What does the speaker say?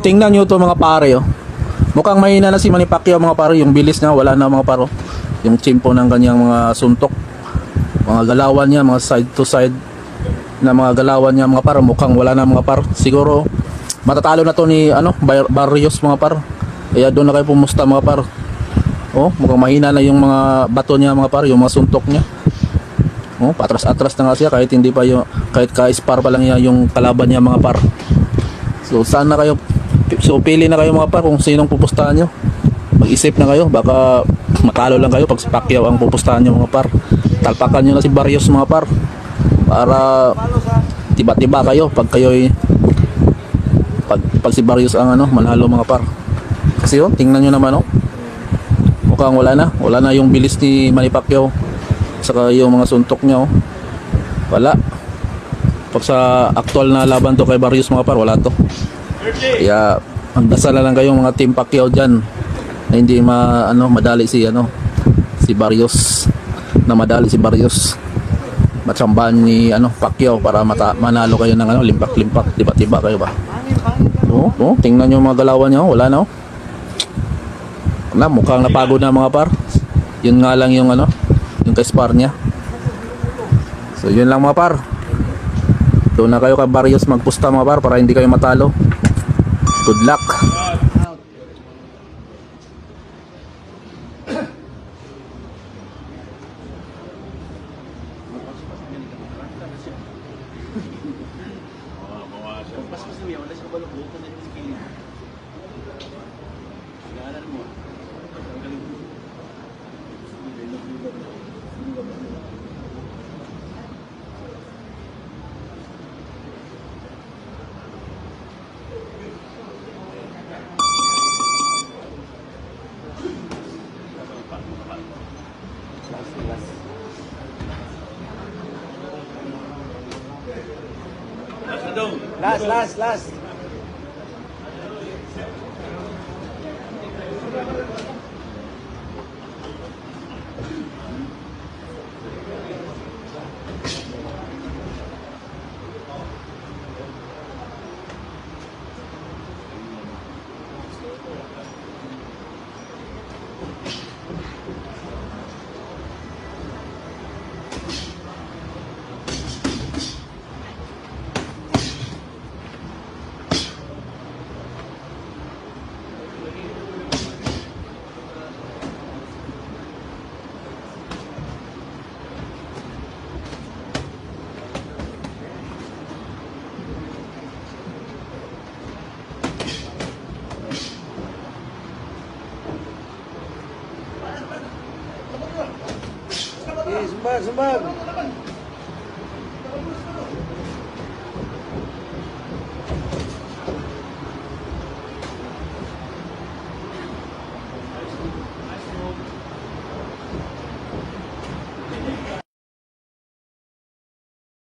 tingnan nyo to mga pare, oh. Mukhang mahina na si Manny Pacquiao mga pare. Yung bilis na, wala na mga paro. Yung chimpo ng kanyang mga suntok, mga galawan niya, mga side to side na mga galawan niya mga paro, mukhang wala na mga paro. Siguro matatalo na to ni Barrios mga paro. Kaya doon na kayo pumusta mga paro. Oh, mukhang mahina na yung mga bato niya mga paro, yung mga suntok niya. Oh, patras-atras na nga siya kahit hindi pa yung, kahit ka-spar pa lang niya yung kalaban niya mga paro. So saan na kayo? So pili na kayo mga paro kung sinong pupustahan nyo. Mag-isip na kayo, baka matalo lang kayo pag si Pacquiao ang pupustahan nyo mga par. Talpakan nyo na si Barrios mga par, para tiba-tiba kayo pag kayo'y pag si Barrios ang manalo mga par. Kasi tingnan nyo naman mukhang wala na yung bilis ni Manny Pacquiao, saka yung mga suntok niya wala. Pag sa actual na laban to kay Barrios mga par, wala to. Kaya ang dasal na lang kayong mga team Pacquiao dyan na hindi madali si Barrios, na madali si Barrios, matsambahan ni Pacquiao para manalo kayo ng limpak-limpak, tiba-tiba kayo ba. Tingnan nyo mga galawan nyo, wala na mukhang napagod na mga par. Yun nga lang yung yung ka-spar niya. So yun lang mga par, doon na kayo kay Barrios magpusta mga par para hindi kayo matalo. Good luck. Last. Sumbag.